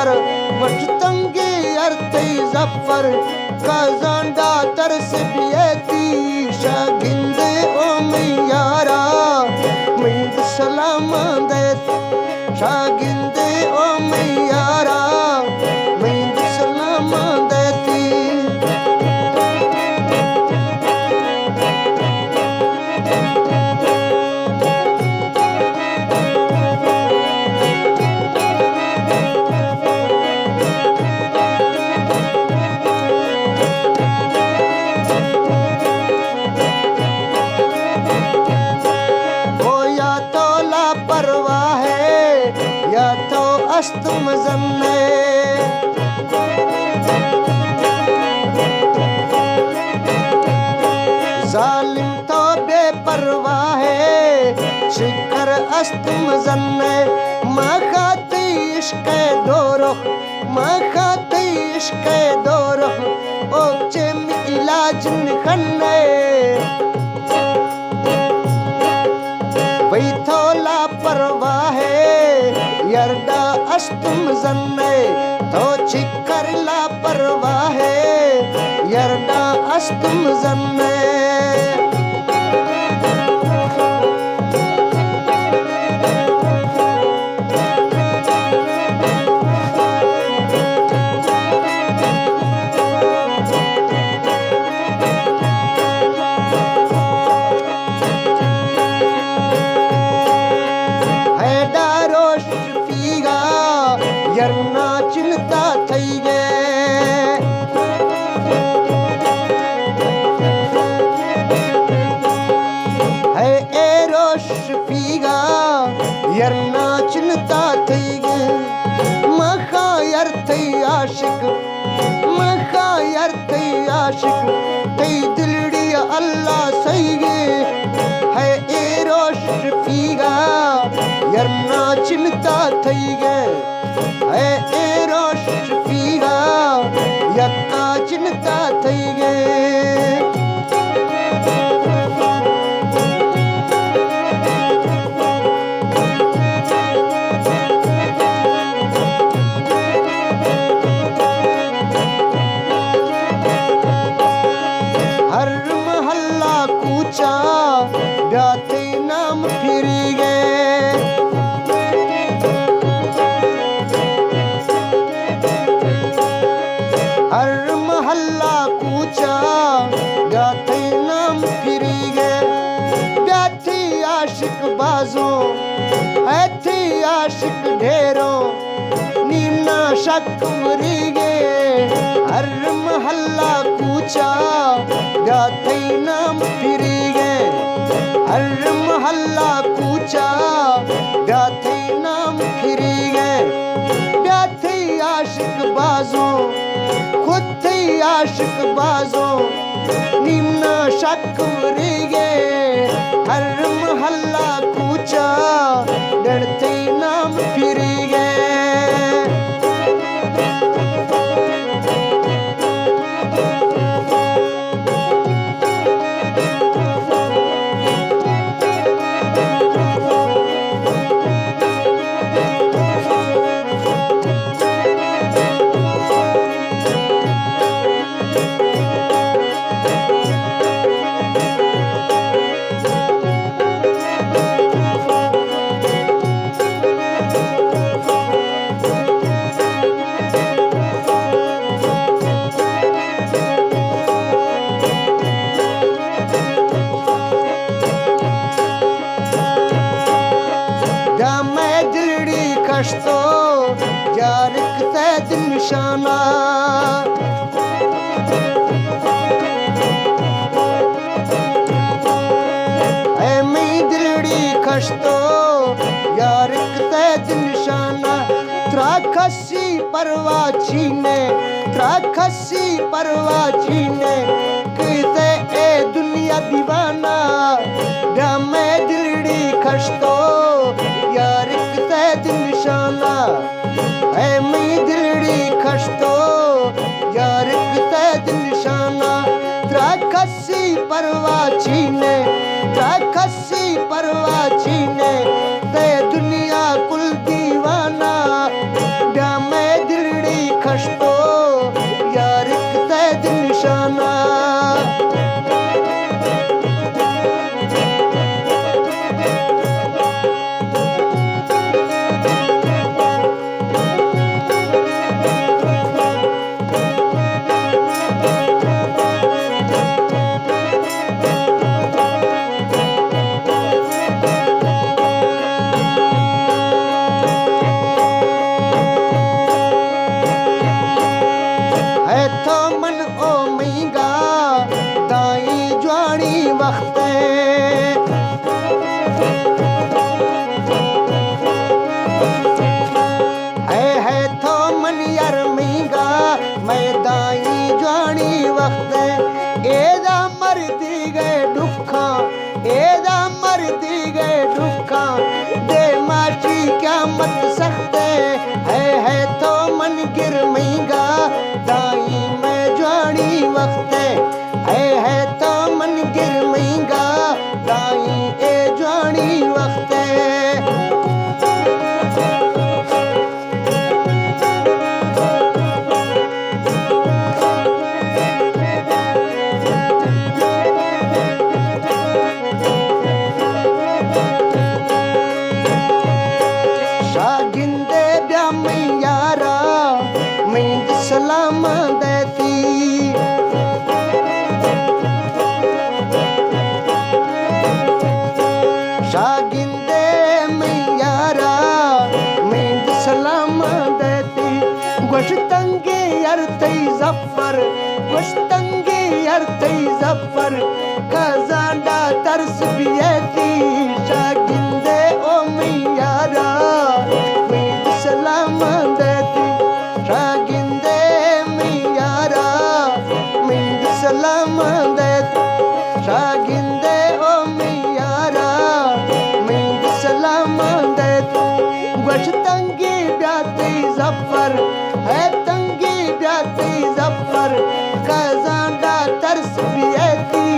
कर मठतंगी अर्थे जफर कजांडा तरस बियती शागिंद ओ मैयारा मैंद सलाम दे शागिंद ओ मैयारा मैंद सलाम देती तुम जन्ने जालिम तो बेपरवाह है शिकर अस्तुम जन्ने मखाती इश्क दोरो मखाती इश्क दोरो ओचे इलाज निखन्ने वही थोला परवाह है यरदा अस्तुम जन्ने तो चिकर ला परवाह है यरदा अस्तुम जन्ने यरना चिंता थई गे है एरो शफीगा यरना चिंता थई गे मखा यर थई आशिक मखा यर थई आशिक थई दिलड़ी अल्लाह सही गे है एरो शफीगा यरना चिंता थई गे है एरो शफीगा यक्का चिंता थई गे हर महल्ला कूचा ब्याते नाम फिरी गे हर महल्ला कूचा गाते नाम फिरी गे गाथी आशिक बाजों ऐथी आशिक ढेरों नीमना शक मरी गे हर महल्ला कूचा गाते नाम फिरी गे हर महल्ला कूचा गाते नाम फिरी गे गाथी आशिक बाजों खुद थी आशिक बाजों निम्ना शक गे हर महल्ला कूचा डरते नाम फिरी गे कश्तो जारिक तैद निशाना ऐ मी दिलड़ी कश्तो जारिक तैद निशाना त्राखसी परवा छीने त्राखसी परवा छीने कहते ए दुनिया दीवाना मैं दिलड़ी कश्तो यारिक तैद निशाना है मी दिलड़ी खश्तो यारिक तैद निशाना त्राखसी परवा छीने त्राखसी परवा छीने ते दुनिया कुल दीवाना मैं है तो मन ओ महंगा दाई जवानी वक्त है तो मन यार महंगा मैं दाई जवानी वक्त एदा मरती गए दुखा एदा मरती गए दुखा दे माची क्या मत सकते है तो मन गिर महंगा दाई मैं जवानी वक्त है तो मन गिर महंगा दाई ए जवानी वक्त शागिंदे ब्या मैं यारा मैं सलाम देती शागिंदे मैं यारा मैं सलाम देती गोश्तंगे अरते जफर गोश्तंगे अरते जफर खजाना तरस बियती शागिंदे ओ मैं यारा मैं सलाम देती शागिंदे मैं यारा मैं सलाम देती शागिंदे ओ मैं यारा मैं सलाम देती गोश्तंगे ब्याती जफर है तंगी ब्याती जफर खजाना तरस बियती